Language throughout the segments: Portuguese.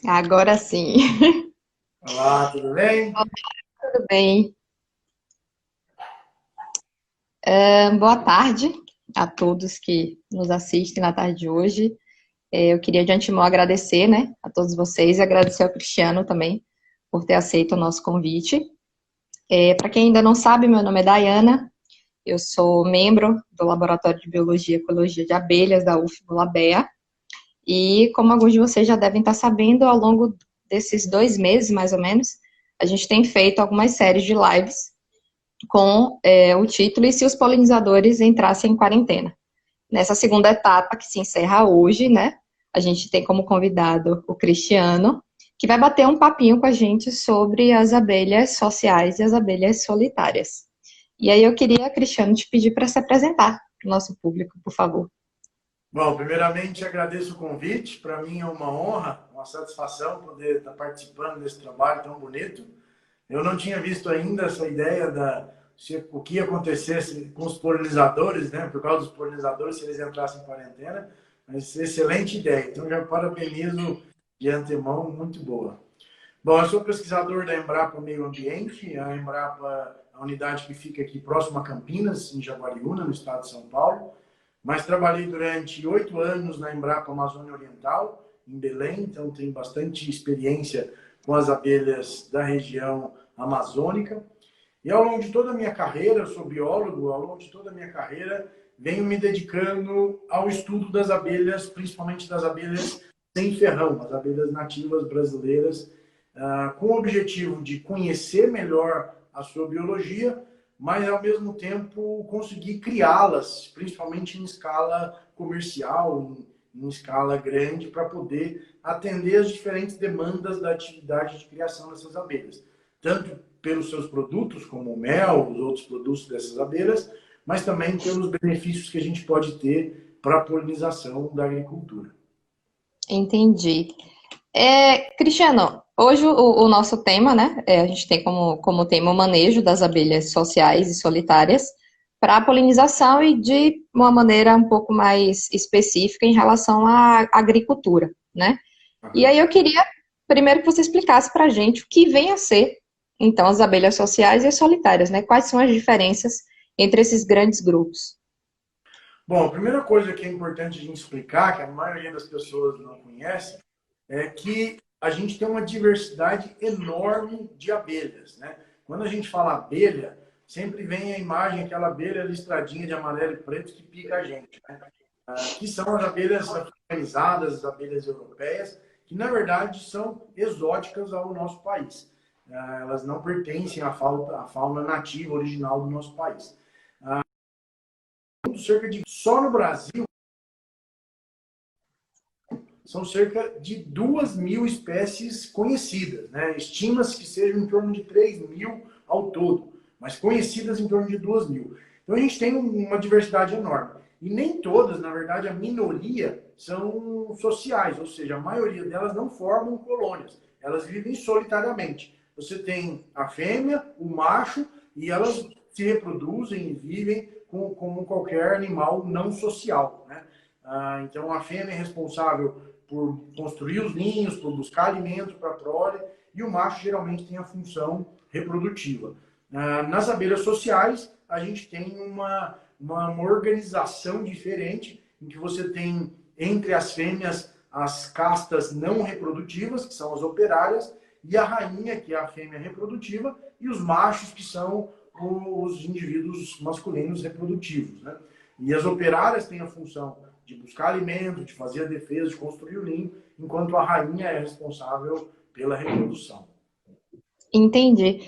Agora sim. Olá, tudo bem? Tudo bem. Boa tarde a todos que nos assistem na tarde de hoje. Eu queria de antemão agradecer, né, a todos vocês e agradecer ao Cristiano também por ter aceito o nosso convite. Para quem ainda não sabe, meu nome é Dayana, eu sou membro do Laboratório de Biologia e Ecologia de Abelhas da UFBA e, como alguns de vocês já devem estar sabendo, ao longo desses 2 meses, mais ou menos, a gente tem feito algumas séries de lives com o título E se os polinizadores entrassem em quarentena. Nessa segunda etapa, que se encerra hoje, né, a gente tem como convidado o Cristiano, que vai bater um papinho com a gente sobre as abelhas sociais e as abelhas solitárias. E aí eu queria, Cristiano, te pedir para se apresentar para o nosso público, por favor. Bom, primeiramente agradeço o convite. Para mim é uma honra, uma satisfação poder estar participando desse trabalho tão bonito. Eu não tinha visto ainda essa ideia o que acontecesse com os polinizadores, né? Por causa dos polinizadores, se eles entrassem em quarentena. Mas excelente ideia. Então já parabenizo de antemão, muito boa. Bom, eu sou pesquisador da Embrapa Meio Ambiente. A Embrapa, a unidade que fica aqui próximo a Campinas, em Jaguariúna, no estado de São Paulo. Mas trabalhei durante 8 anos na Embrapa Amazônia Oriental, em Belém, então tenho bastante experiência com as abelhas da região amazônica. E ao longo de toda a minha carreira, eu sou biólogo, ao longo de toda a minha carreira, venho me dedicando ao estudo das abelhas, principalmente das abelhas sem ferrão, as abelhas nativas brasileiras, com o objetivo de conhecer melhor a sua biologia, mas ao mesmo tempo conseguir criá-las, principalmente em escala comercial, em escala grande, para poder atender as diferentes demandas da atividade de criação dessas abelhas. Tanto pelos seus produtos, como o mel, os outros produtos dessas abelhas, mas também pelos benefícios que a gente pode ter para a polinização da agricultura. Entendi. Cristiano, hoje o nosso tema, né? A gente tem como tema o manejo das abelhas sociais e solitárias para a polinização e de uma maneira um pouco mais específica em relação à agricultura, né? E aí eu queria primeiro que você explicasse para a gente o que vem a ser, então, as abelhas sociais e as solitárias, né? Quais são as diferenças entre esses grandes grupos? Bom, a primeira coisa que é importante a gente explicar, que a maioria das pessoas não conhece, é que a gente tem uma diversidade enorme de abelhas, né? Quando a gente fala abelha, sempre vem a imagem, aquela abelha listradinha de amarelo e preto que pica a gente, né? Que são as abelhas africanizadas, as abelhas europeias, que na verdade são exóticas ao nosso país. Elas não pertencem à fauna nativa original do nosso país. Só no Brasil, são cerca de 2.000 espécies conhecidas, né? Estima-se que sejam em torno de 3.000 ao todo, mas conhecidas em torno de 2.000. Então a gente tem uma diversidade enorme. E nem todas, na verdade, a minoria são sociais, ou seja, a maioria delas não formam colônias, elas vivem solitariamente. Você tem a fêmea, o macho, e elas se reproduzem e vivem como qualquer animal não social, né? Então a fêmea é responsável por construir os ninhos, por buscar alimento para a prole, e o macho geralmente tem a função reprodutiva. Nas abelhas sociais, a gente tem uma organização diferente, em que você tem entre as fêmeas as castas não reprodutivas, que são as operárias, e a rainha, que é a fêmea reprodutiva, e os machos, que são os indivíduos masculinos reprodutivos, né? E as operárias têm a função de buscar alimento, de fazer a defesa, de construir o ninho, enquanto a rainha é responsável pela reprodução. Entendi.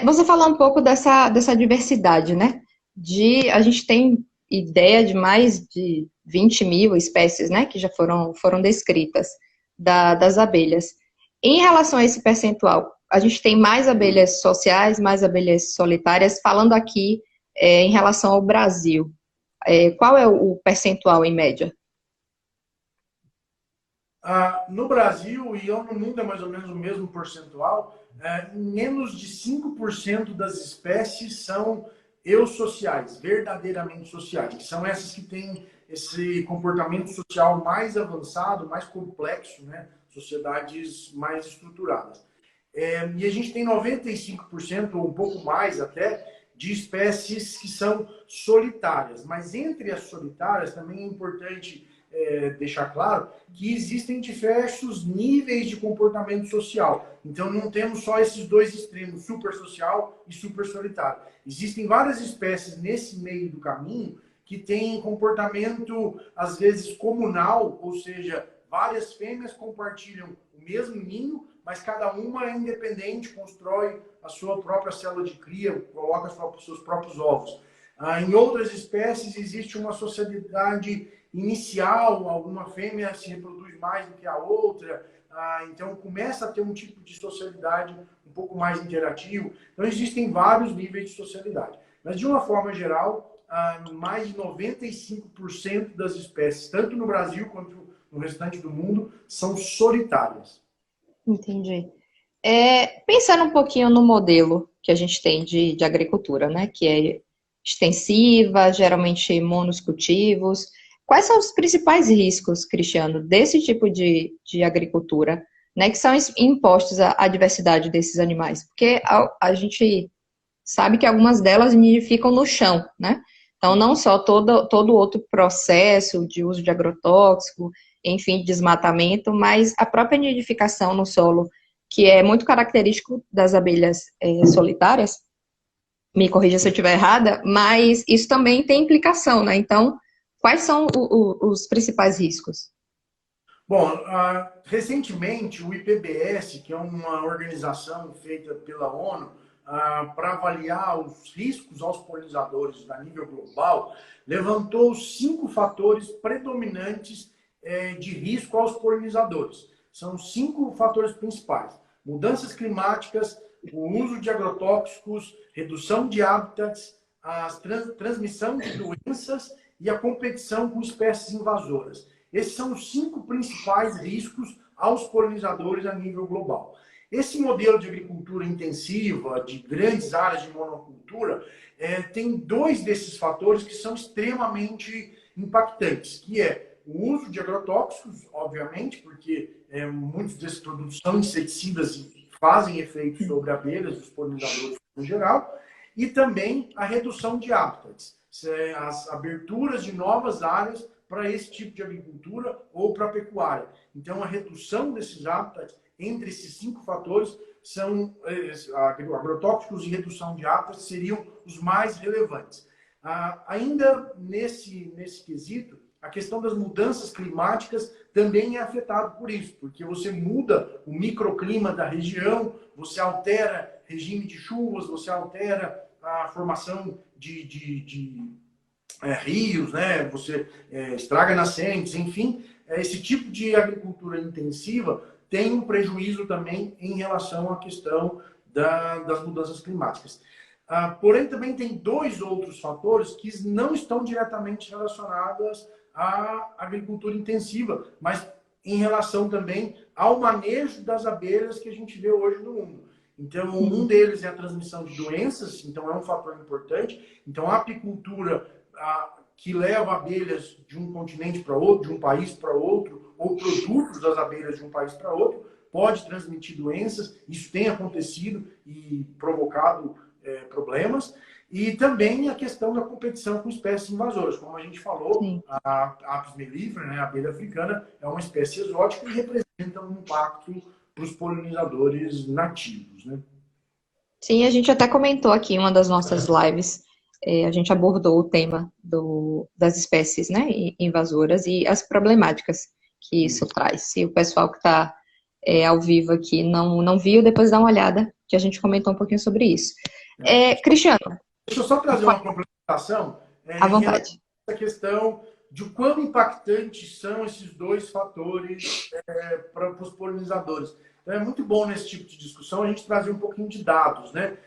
Você falou um pouco dessa diversidade, né? A gente tem ideia de mais de 20.000 espécies, né? Que já foram descritas das abelhas. Em relação a esse percentual, a gente tem mais abelhas sociais, mais abelhas solitárias. Falando aqui, em relação ao Brasil, qual é o percentual em média? No Brasil e no mundo é mais ou menos o mesmo percentual, menos de 5% das espécies são eusociais, verdadeiramente sociais, que são essas que têm esse comportamento social mais avançado, mais complexo, né, sociedades mais estruturadas. E a gente tem 95%, ou um pouco mais até, de espécies que são solitárias. Mas entre as solitárias também é importante deixar claro que existem diversos níveis de comportamento social. Então não temos só esses dois extremos, super social e super solitário. Existem várias espécies nesse meio do caminho que têm comportamento, às vezes, comunal, ou seja, várias fêmeas compartilham o mesmo ninho, mas cada uma é independente, constrói a sua própria célula de cria, coloca os seus próprios ovos. Em outras espécies existe uma sociedade inicial, alguma fêmea se reproduz mais do que a outra, então começa a ter um tipo de socialidade um pouco mais interativo. Então existem vários níveis de socialidade. Mas de uma forma geral, mais de 95% das espécies, tanto no Brasil quanto no restante do mundo, são solitárias. Entendi. Pensando um pouquinho no modelo que a gente tem de agricultura, né? Que é extensiva, geralmente monocultivos. Quais são os principais riscos, Cristiano, desse tipo de agricultura, né? Que são impostos à diversidade desses animais? Porque a gente sabe que algumas delas nidificam no chão, né? Então, não só todo outro processo de uso de agrotóxico, enfim, desmatamento, mas a própria nidificação no solo, que é muito característico das abelhas solitárias, me corrija se eu estiver errada, mas isso também tem implicação, né? Então, quais são os principais riscos? Bom, recentemente o IPBES, que é uma organização feita pela ONU para avaliar os riscos aos polinizadores a nível global, levantou 5 fatores predominantes de risco aos polinizadores. São 5 fatores principais: mudanças climáticas, o uso de agrotóxicos, redução de hábitats, a transmissão de doenças e a competição com espécies invasoras. Esses são os 5 principais riscos aos polinizadores a nível global. Esse modelo de agricultura intensiva, de grandes áreas de monocultura, tem 2 desses fatores que são extremamente impactantes, que é o uso de agrotóxicos, obviamente, porque muitos desses produtos são inseticidas e fazem efeito sobre abelhas e os polinizadores em geral, e também a redução de hábitats, as aberturas de novas áreas para esse tipo de agricultura ou para a pecuária. Então, a redução desses hábitats, entre esses 5 fatores, são agrotóxicos e redução de hábitats seriam os mais relevantes. Ainda nesse quesito, a questão das mudanças climáticas também é afetado por isso, porque você muda o microclima da região, você altera regime de chuvas, você altera a formação de rios, né? Você estraga nascentes, enfim. Esse tipo de agricultura intensiva tem um prejuízo também em relação à questão das mudanças climáticas. Porém, também tem 2 outros fatores que não estão diretamente relacionados à agricultura intensiva, mas em relação também ao manejo das abelhas que a gente vê hoje no mundo. Então, um deles é a transmissão de doenças, então é um fator importante. Então, a apicultura que leva abelhas de um continente para outro, de um país para outro, ou produtos das abelhas de um país para outro, pode transmitir doenças. Isso tem acontecido e provocado problemas. E também a questão da competição com espécies invasoras. Como a gente falou, a Apis mellifera, né, a abelha africana, é uma espécie exótica e representa um impacto para os polinizadores nativos, né? Sim, a gente até comentou aqui em uma das nossas lives, a gente abordou o tema das espécies, né, invasoras e as problemáticas que isso traz. Se o pessoal que está ao vivo aqui não viu, depois dá uma olhada, que a gente comentou um pouquinho sobre isso. Cristiano. Deixa eu só trazer uma complementação à vontade. A questão de quão impactantes são esses 2 fatores para os polinizadores. Então, é muito bom nesse tipo de discussão a gente trazer um pouquinho de dados, né?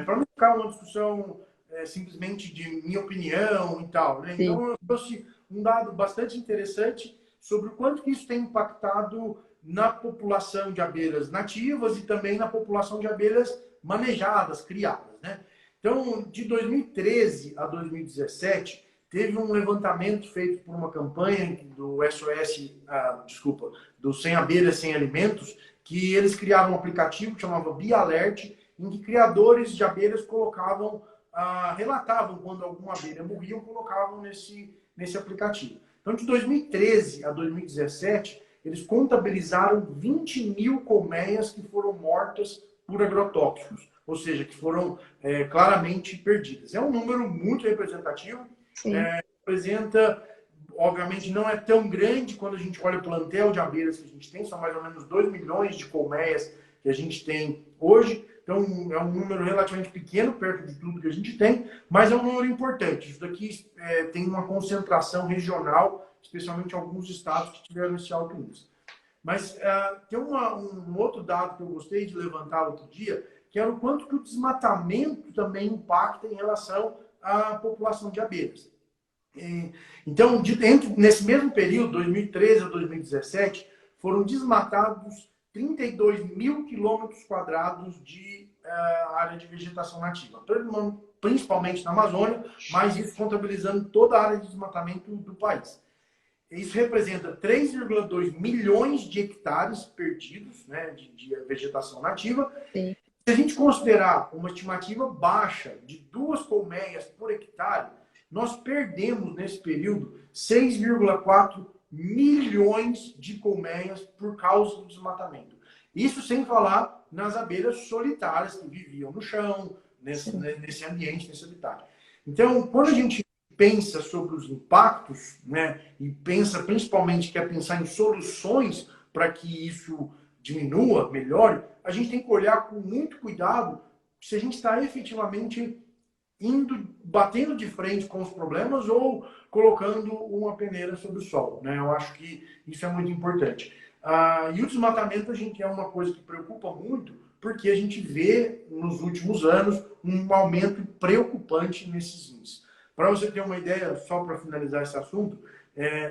Para não ficar uma discussão simplesmente de minha opinião e tal, né? Então, eu trouxe um dado bastante interessante sobre o quanto que isso tem impactado na população de abelhas nativas e também na população de abelhas manejadas, criadas, né? Então, de 2013 a 2017, teve um levantamento feito por uma campanha do SOS, do Sem Abelhas, Sem Alimentos, que eles criaram um aplicativo que chamava BeAlert, em que criadores de abelhas relatavam quando alguma abelha morria, colocavam nesse aplicativo. Então, de 2013 a 2017, eles contabilizaram 20 mil colmeias que foram mortas por agrotóxicos, ou seja, que foram claramente perdidas. É um número muito representativo, representa, obviamente, não é tão grande quando a gente olha o plantel de abelhas que a gente tem, são mais ou menos 2 milhões de colmeias que a gente tem hoje, então é um número relativamente pequeno, perto de tudo que a gente tem, mas é um número importante. Isso daqui tem uma concentração regional, especialmente em alguns estados que tiveram esse alto índice. Mas tem um outro dado que eu gostei de levantar outro dia, que era o quanto que o desmatamento também impacta em relação à população de abelhas. Então, nesse mesmo período, 2013 a 2017, foram desmatados 32 mil quilômetros quadrados de área de vegetação nativa, principalmente na Amazônia, mas isso contabilizando toda a área de desmatamento do país. Isso representa 3,2 milhões de hectares perdidos, né, de vegetação nativa. Sim. Se a gente considerar uma estimativa baixa de 2 colmeias por hectare, nós perdemos nesse período 6,4 milhões de colmeias por causa do desmatamento. Isso sem falar nas abelhas solitárias que viviam no chão, nesse ambiente, nesse habitat. Então, quando a gente pensa sobre os impactos, né, e pensa principalmente quer pensar em soluções para que isso diminua, melhore, a gente tem que olhar com muito cuidado se a gente está efetivamente batendo de frente com os problemas ou colocando uma peneira sobre o sol, né? Eu acho que isso é muito importante. E o desmatamento, a gente é uma coisa que preocupa muito, porque a gente vê nos últimos anos um aumento preocupante nesses índices. Para você ter uma ideia, só para finalizar esse assunto,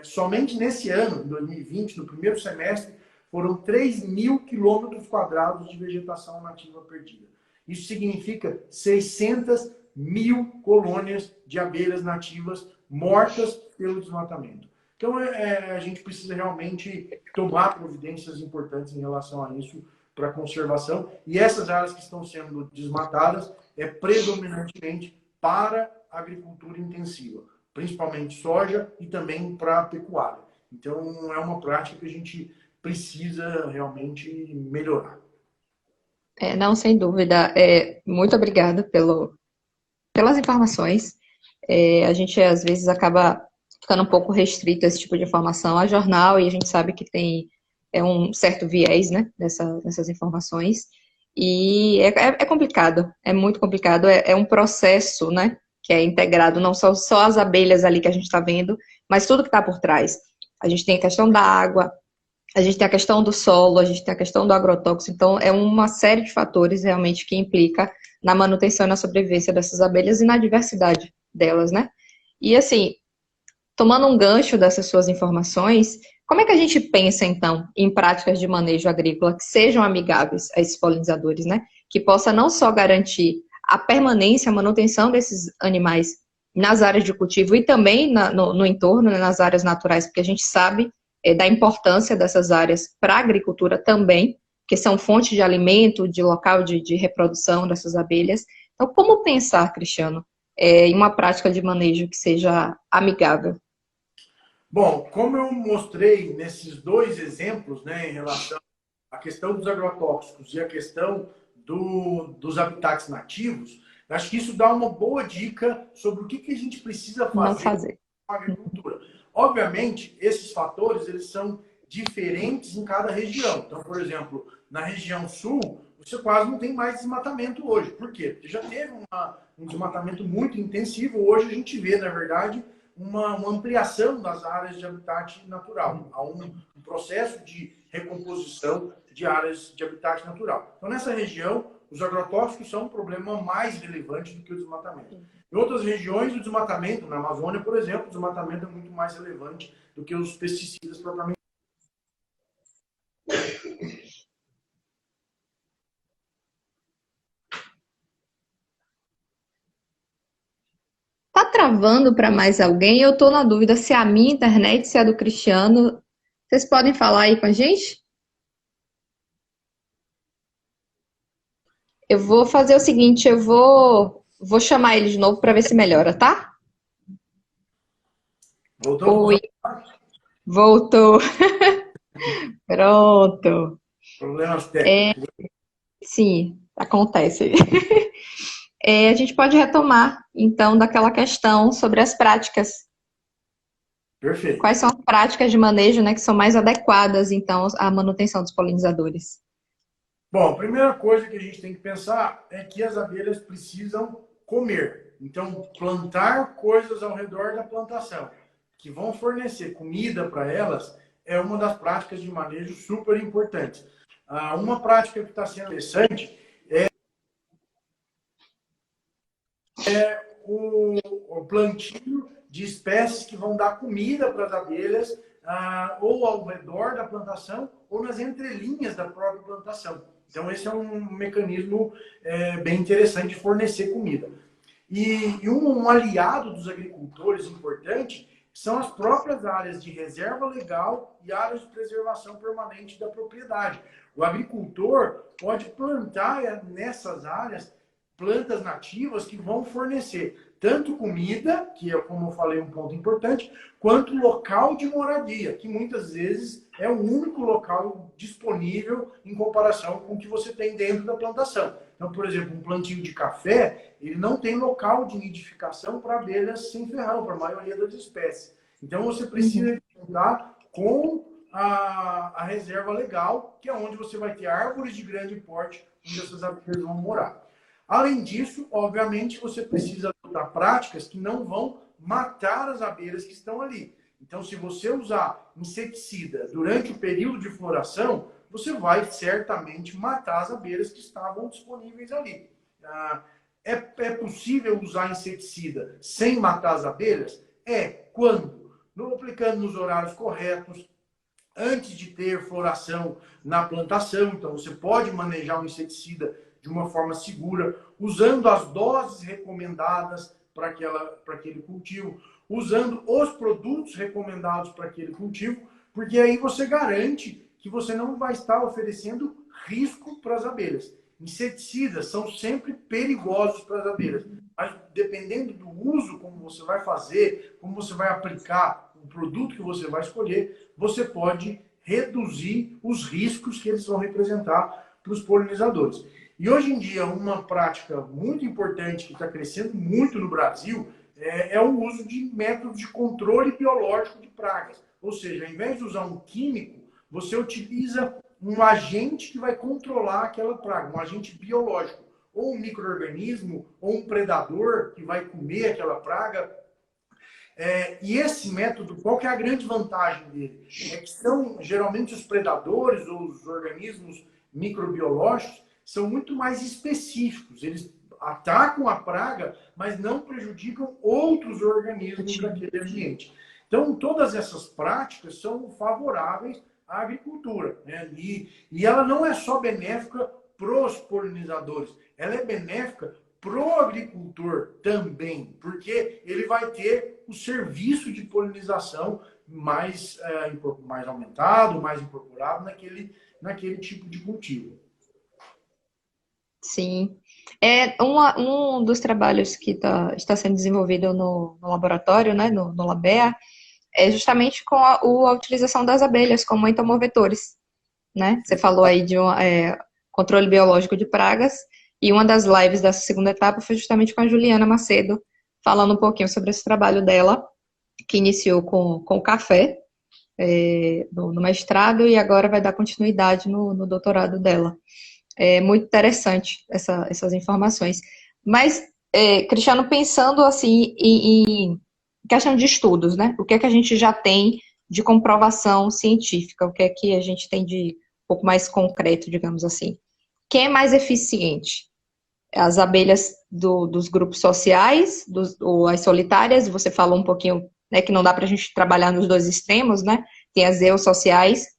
somente nesse ano, em 2020, no primeiro semestre, foram 3 mil quilômetros quadrados de vegetação nativa perdida. Isso significa 600 mil colônias de abelhas nativas mortas pelo desmatamento. Então, a gente precisa realmente tomar providências importantes em relação a isso para a conservação. E essas áreas que estão sendo desmatadas predominantemente para a agricultura intensiva, principalmente soja e também para a pecuária. Então, é uma prática que a gente precisa realmente melhorar. Não, sem dúvida. Muito obrigada pelas informações. A gente, às vezes, acaba ficando um pouco restrito a esse tipo de informação a jornal, e a gente sabe que tem um certo viés, né, nessas informações. E é complicado, é muito complicado. É um processo, né, que é integrado, não só as abelhas ali que a gente está vendo, mas tudo que está por trás. A gente tem a questão da água, a gente tem a questão do solo, a gente tem a questão do agrotóxico, então é uma série de fatores realmente que implica na manutenção e na sobrevivência dessas abelhas e na diversidade delas, né? E assim, tomando um gancho dessas suas informações, como é que a gente pensa então em práticas de manejo agrícola que sejam amigáveis a esses polinizadores, né? Que possa não só garantir a permanência, a manutenção desses animais nas áreas de cultivo e também no entorno, né, nas áreas naturais, porque a gente sabe da importância dessas áreas para a agricultura também, que são fonte de alimento, de local de reprodução dessas abelhas. Então, como pensar, Cristiano, em uma prática de manejo que seja amigável? Bom, como eu mostrei nesses dois exemplos, né, em relação à questão dos agrotóxicos e a questão dos habitats nativos, acho que isso dá uma boa dica sobre o que a gente precisa Não fazer fazer. com a agricultura. Obviamente, esses fatores eles são diferentes em cada região. Então, por exemplo, na região sul, você quase não tem mais desmatamento hoje. Por quê? Porque já teve um desmatamento muito intensivo. Hoje a gente vê, na verdade, uma ampliação das áreas de habitat natural. Há um processo de recomposição de áreas de habitat natural. Então, nessa região, os agrotóxicos são um problema mais relevante do que o desmatamento. Em outras regiões, o desmatamento, na Amazônia, por exemplo, o desmatamento é muito mais relevante do que os pesticidas propriamente. Tá travando para mais alguém. Eu estou na dúvida se é a minha internet, se é a do Cristiano. Vocês podem falar aí com a gente? Eu vou fazer o seguinte, vou chamar ele de novo para ver se melhora, tá? Voltou a Oi, funcionar? voltou. Pronto. Problemas técnicos. Sim, acontece. A gente pode retomar, então, daquela questão sobre as práticas. Perfeito. Quais são as práticas de manejo, né, que são mais adequadas, então, à manutenção dos polinizadores? Bom, a primeira coisa que a gente tem que pensar é que as abelhas precisam comer. Então, plantar coisas ao redor da plantação que vão fornecer comida para elas é uma das práticas de manejo super importantes. Uma prática que está sendo interessante o plantio de espécies que vão dar comida para as abelhas, ou ao redor da plantação, ou nas entrelinhas da própria plantação. Então, esse é um mecanismo bem interessante de fornecer comida. E um aliado dos agricultores importante são as próprias áreas de reserva legal e áreas de preservação permanente da propriedade. O agricultor pode plantar nessas áreas plantas nativas que vão fornecer tanto comida, que é, como eu falei, um ponto importante, quanto local de moradia, que muitas vezes é o único local disponível em comparação com o que você tem dentro da plantação. Então, por exemplo, um plantio de café, ele não tem local de nidificação para abelhas sem ferrão, para a maioria das espécies. Então, você precisa contar com a reserva legal, que é onde você vai ter árvores de grande porte, onde essas abelhas vão morar. Além disso, obviamente, você precisa adotar práticas que não vão matar as abelhas que estão ali. Então, se você usar inseticida durante o período de floração, você vai certamente matar as abelhas que estavam disponíveis ali. É possível usar inseticida sem matar as abelhas? Quando? Aplicando nos horários corretos, antes de ter floração na plantação. Então, você pode manejar o inseticida de uma forma segura, usando as doses recomendadas para aquele cultivo, usando os produtos recomendados para aquele cultivo, porque aí você garante que você não vai estar oferecendo risco para as abelhas. Inseticidas são sempre perigosos para as abelhas, mas dependendo do uso, como você vai fazer, como você vai aplicar o produto que você vai escolher, você pode reduzir os riscos que eles vão representar para os polinizadores. E hoje em dia, uma prática muito importante que está crescendo muito no Brasil é o uso de métodos de controle biológico de pragas. Ou seja, ao invés de usar um químico, você utiliza um agente que vai controlar aquela praga, um agente biológico, ou um micro-organismo, ou um predador que vai comer aquela praga. E esse método, qual que é a grande vantagem dele? É que são geralmente os predadores ou os organismos microbiológicos são muito mais específicos. Eles atacam a praga, mas não prejudicam outros organismos daquele ambiente. Então, todas essas práticas são favoráveis à agricultura, né? E ela não é só benéfica para os polinizadores, ela é benéfica para o agricultor também, porque ele vai ter o serviço de polinização mais aumentado, mais incorporado naquele tipo de cultivo. Sim. Um dos trabalhos que está sendo desenvolvido no laboratório, né, no LABEA, é justamente com a utilização das abelhas como entomovetores, né? Você falou aí de controle biológico de pragas, e uma das lives dessa segunda etapa foi justamente com a Juliana Macedo, falando um pouquinho sobre esse trabalho dela, que iniciou com o café, no mestrado, e agora vai dar continuidade no doutorado dela. É muito interessante essas informações. Mas, Cristiano, pensando assim em questão de estudos, né? O que é que a gente já tem de comprovação científica? O que é que a gente tem de um pouco mais concreto, digamos assim? Quem é mais eficiente? As abelhas dos grupos sociais, ou as solitárias? Você falou um pouquinho, né, que não dá para a gente trabalhar nos dois extremos, né? Tem as eusociais.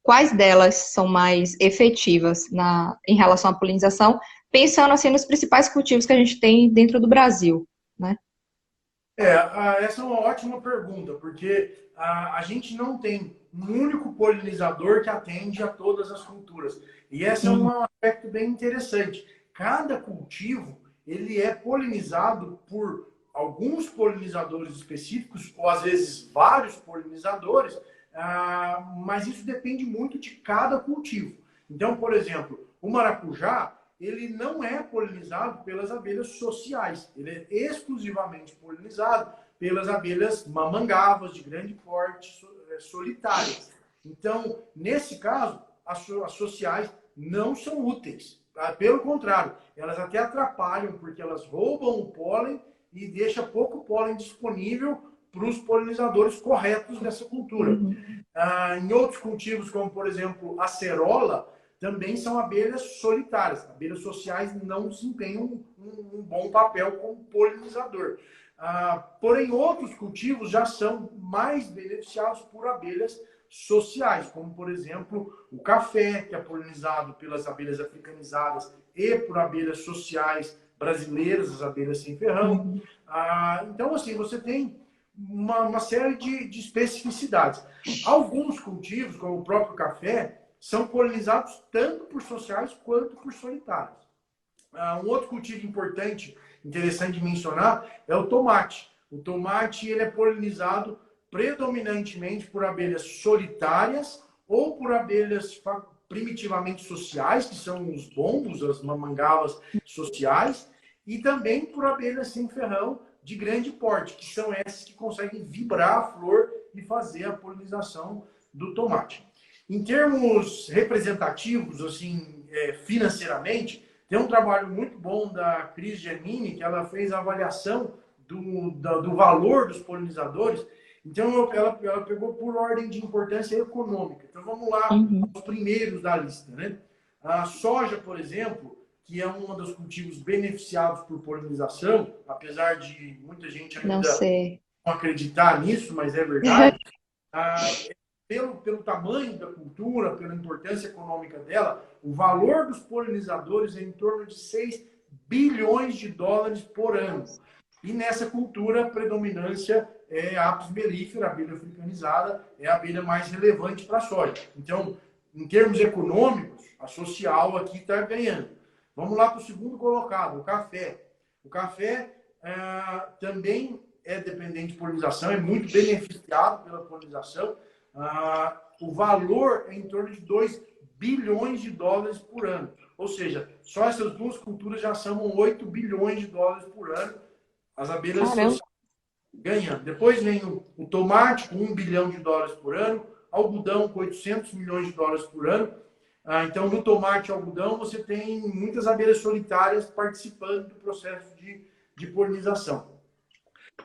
Quais delas são mais efetivas em relação à polinização, pensando assim nos principais cultivos que a gente tem dentro do Brasil, né? Essa é uma ótima pergunta, porque a gente não tem um único polinizador que atende a todas as culturas. E esse é um Uhum. aspecto bem interessante. Cada cultivo, ele é polinizado por alguns polinizadores específicos, ou às vezes vários polinizadores, mas isso depende muito de cada cultivo. Então, por exemplo, o maracujá, ele não é polinizado pelas abelhas sociais. Ele é exclusivamente polinizado pelas abelhas mamangavas de grande porte, solitárias. Então, nesse caso, as sociais não são úteis. Pelo contrário, elas até atrapalham, porque elas roubam o pólen e deixam pouco pólen disponível para os polinizadores corretos dessa cultura. Uhum. Em outros cultivos, como por exemplo a cerola, também são abelhas solitárias. Abelhas sociais não desempenham um bom papel como polinizador. Porém, outros cultivos já são mais beneficiados por abelhas sociais, como por exemplo o café, que é polinizado pelas abelhas africanizadas e por abelhas sociais brasileiras, as abelhas sem ferrão. Uhum. Então, assim, você tem uma série de especificidades. Alguns cultivos, como o próprio café, são polinizados tanto por sociais quanto por solitários. Um outro cultivo importante, interessante de mencionar, é o tomate. O tomate ele é polinizado predominantemente por abelhas solitárias ou por abelhas primitivamente sociais, que são os bombos, as mamangavas sociais, e também por abelhas sem ferrão de grande porte, que são essas que conseguem vibrar a flor e fazer a polinização do tomate. Em termos representativos, assim, financeiramente, tem um trabalho muito bom da Cris Gemini, que ela fez a avaliação do valor dos polinizadores. Então, ela pegou por ordem de importância econômica. Então, vamos lá, Uhum. os primeiros da lista, né? A soja, por exemplo, que é um dos cultivos beneficiados por polinização, apesar de muita gente Não ainda sei. não acreditar nisso, mas é verdade. Ah, pelo tamanho da cultura, pela importância econômica dela, o valor dos polinizadores é em torno de 6 bilhões de dólares por ano. E nessa cultura, a predominância é a Apis mellifera, a abelha africanizada, é a abelha mais relevante para a soja. Então, em termos econômicos, a social aqui está ganhando. Vamos lá para o segundo colocado, o café. O café também é dependente de polinização, é muito beneficiado pela polinização. O valor é em torno de 2 bilhões de dólares por ano. Ou seja, só essas duas culturas já são 8 bilhões de dólares por ano. As abelhas Caramba. sociais ganhando. Depois vem o tomate com 1 bilhão de dólares por ano, algodão com 800 milhões de dólares por ano. Então, no tomate e algodão, você tem muitas abelhas solitárias participando do processo de polinização.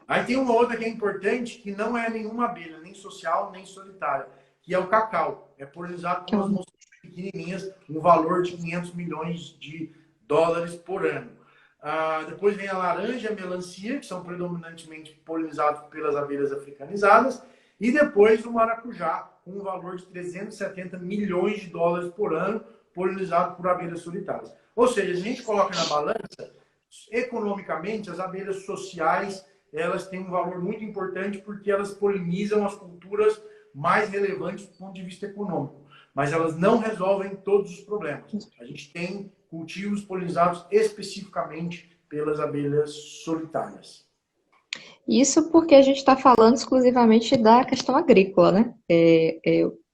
Aí tem uma outra que é importante, que não é nenhuma abelha, nem social, nem solitária, que é o cacau. É polinizado por umas mosquitas pequenininhas, um valor de 500 milhões de dólares por ano. Depois vem a laranja e a melancia, que são predominantemente polinizados pelas abelhas africanizadas. E depois o maracujá, com um valor de 370 milhões de dólares por ano, polinizado por abelhas solitárias. Ou seja, a gente coloca na balança, economicamente, as abelhas sociais elas têm um valor muito importante porque elas polinizam as culturas mais relevantes do ponto de vista econômico. Mas elas não resolvem todos os problemas. A gente tem cultivos polinizados especificamente pelas abelhas solitárias. Isso porque a gente está falando exclusivamente da questão agrícola, né?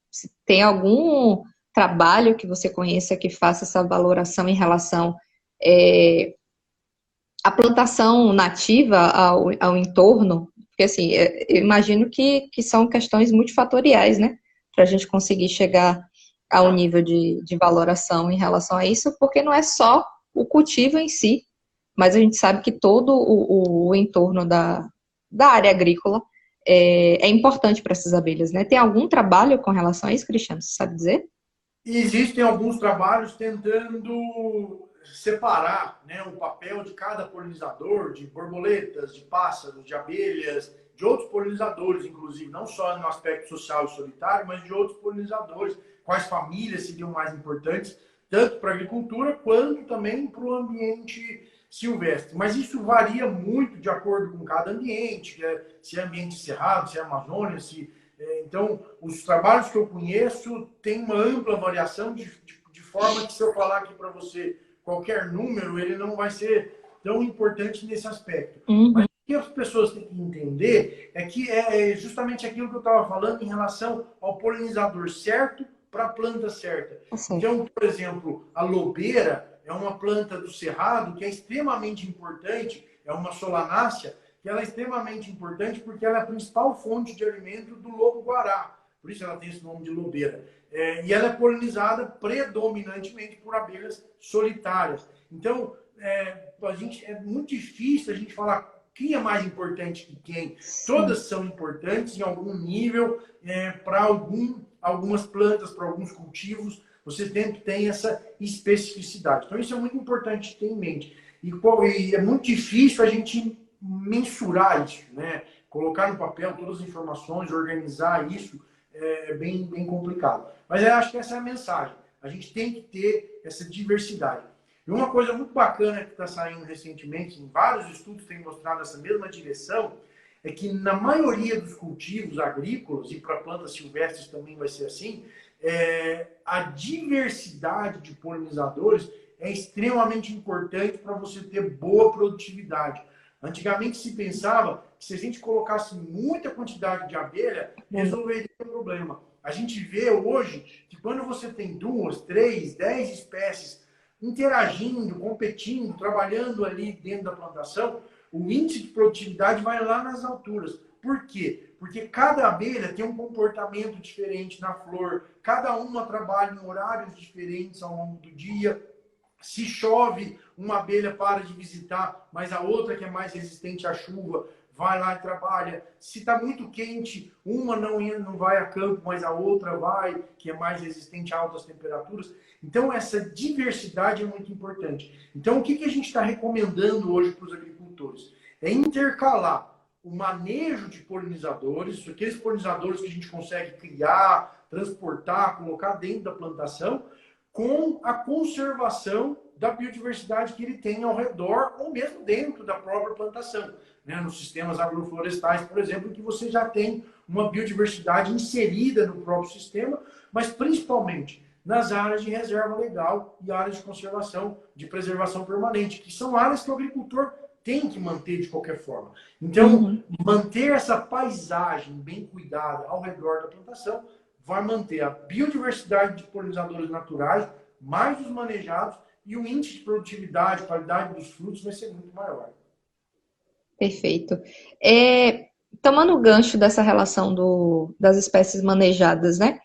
Se tem algum trabalho que você conheça que faça essa valoração em relação à plantação nativa ao entorno? Porque, assim, eu imagino que são questões multifatoriais, né? Para a gente conseguir chegar ao nível de valoração em relação a isso, porque não é só o cultivo em si, mas a gente sabe que todo o entorno da área agrícola é importante para essas abelhas, né? Tem algum trabalho com relação a isso, Cristiano? Você sabe dizer? E existem alguns trabalhos tentando separar, né, o papel de cada polinizador, de borboletas, de pássaros, de abelhas, de outros polinizadores, inclusive, não só no aspecto social e solitário, mas de outros polinizadores, quais famílias seriam mais importantes, tanto para a agricultura quanto também para o ambiente silvestre. Mas isso varia muito de acordo com cada ambiente, se é ambiente cerrado, se é Amazônia, então, os trabalhos que eu conheço têm uma ampla variação de forma que se eu falar aqui para você qualquer número, ele não vai ser tão importante nesse aspecto. Mas o que as pessoas têm que entender é que é justamente aquilo que eu estava falando em relação ao polinizador certo para a planta certa. Então, por exemplo, a lobeira é uma planta do cerrado que é extremamente importante, é uma solanácea, que ela é extremamente importante porque ela é a principal fonte de alimento do lobo-guará. Por isso ela tem esse nome de lobeira. E ela é polinizada predominantemente por abelhas solitárias. Então, é muito difícil a gente falar quem é mais importante que quem. Todas são importantes em algum nível, para algumas plantas, para alguns cultivos, você tem essa especificidade. Então, isso é muito importante ter em mente. E é muito difícil a gente mensurar isso, né? Colocar no papel todas as informações, organizar isso, é bem complicado. Mas eu acho que essa é a mensagem. A gente tem que ter essa diversidade. E uma coisa muito bacana que está saindo recentemente, em vários estudos têm mostrado essa mesma direção, é que na maioria dos cultivos agrícolas, e para plantas silvestres também vai ser assim, a diversidade de polinizadores é extremamente importante para você ter boa produtividade. Antigamente se pensava que se a gente colocasse muita quantidade de abelha, resolveria o problema. A gente vê hoje que quando você tem 2, 3, 10 espécies interagindo, competindo, trabalhando ali dentro da plantação, o índice de produtividade vai lá nas alturas. Por quê? Porque cada abelha tem um comportamento diferente na flor, cada uma trabalha em horários diferentes ao longo do dia. Se chove, uma abelha para de visitar, mas a outra, que é mais resistente à chuva, vai lá e trabalha. Se está muito quente, uma não vai a campo, mas a outra vai, que é mais resistente a altas temperaturas. Então, essa diversidade é muito importante. Então, o que a gente está recomendando hoje para os agricultores? É intercalar o manejo de polinizadores, aqueles polinizadores que a gente consegue criar, transportar, colocar dentro da plantação, com a conservação da biodiversidade que ele tem ao redor ou mesmo dentro da própria plantação. Né? Nos sistemas agroflorestais, por exemplo, que você já tem uma biodiversidade inserida no próprio sistema, mas principalmente nas áreas de reserva legal e áreas de conservação, de preservação permanente, que são áreas que o agricultor tem que manter de qualquer forma. Então, manter essa paisagem bem cuidada ao redor da plantação vai manter a biodiversidade de polinizadores naturais, mais os manejados, e o índice de produtividade, qualidade dos frutos vai ser muito maior. Perfeito. Tomando o gancho dessa relação das espécies manejadas, né?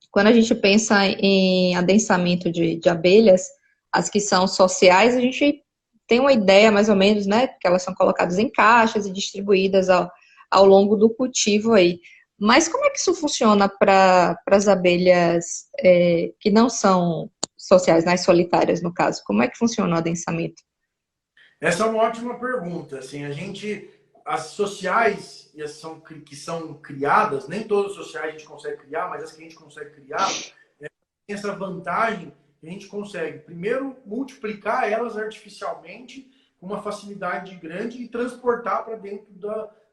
Quando a gente pensa em adensamento de abelhas, as que são sociais, a gente tem uma ideia mais ou menos, né? Que elas são colocadas em caixas e distribuídas ao longo do cultivo aí. Mas como é que isso funciona para as abelhas que não são sociais, nas solitárias, no caso? Como é que funciona o adensamento? Essa é uma ótima pergunta. Assim, as sociais que são criadas, nem todas as sociais a gente consegue criar, mas as que a gente consegue criar, tem essa vantagem que a gente consegue, primeiro, multiplicar elas artificialmente com uma facilidade grande e transportar para dentro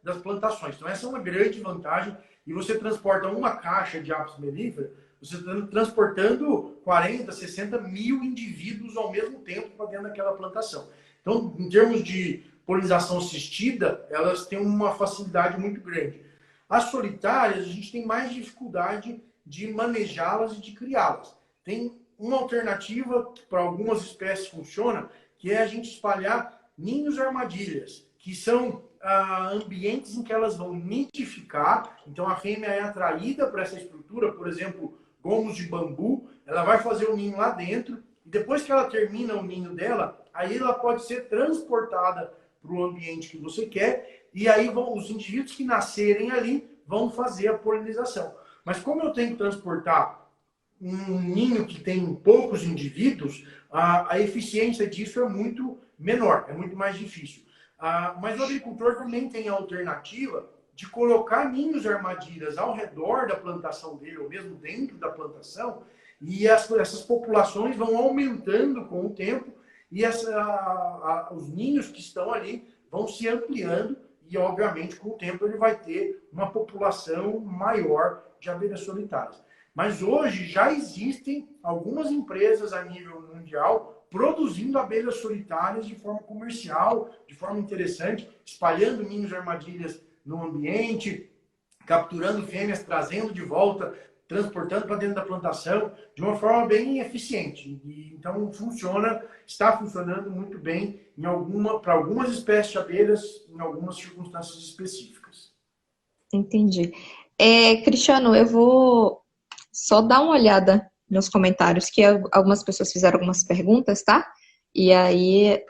das plantações. Então, essa é uma grande vantagem. E você transporta uma caixa de apis mellifera, você está transportando 40, 60 mil indivíduos ao mesmo tempo para dentro daquela plantação. Então, em termos de polinização assistida, elas têm uma facilidade muito grande. As solitárias, a gente tem mais dificuldade de manejá-las e de criá-las. Tem uma alternativa que para algumas espécies funciona, que é a gente espalhar ninhos armadilhas, que são ambientes em que elas vão nidificar. Então, a fêmea é atraída para essa estrutura, por exemplo, gomos de bambu, ela vai fazer o ninho lá dentro, e depois que ela termina o ninho dela, aí ela pode ser transportada para o ambiente que você quer, e aí os indivíduos que nascerem ali vão fazer a polinização. Mas como eu tenho que transportar um ninho que tem poucos indivíduos, a eficiência disso é muito menor, é muito mais difícil. Mas o agricultor também tem a alternativa de colocar ninhos armadilhas ao redor da plantação dele, ou mesmo dentro da plantação, e essas populações vão aumentando com o tempo, e os ninhos que estão ali vão se ampliando e, obviamente, com o tempo ele vai ter uma população maior de abelhas solitárias. Mas hoje já existem algumas empresas a nível mundial produzindo abelhas solitárias de forma comercial, de forma interessante, espalhando ninhos de armadilhas no ambiente, capturando fêmeas, trazendo de volta, transportando para dentro da plantação, de uma forma bem eficiente. E, então, está funcionando muito bem para algumas espécies de abelhas, em algumas circunstâncias específicas. Entendi. Cristiano, eu vou só dar uma olhada nos comentários, que algumas pessoas fizeram algumas perguntas, tá? E aí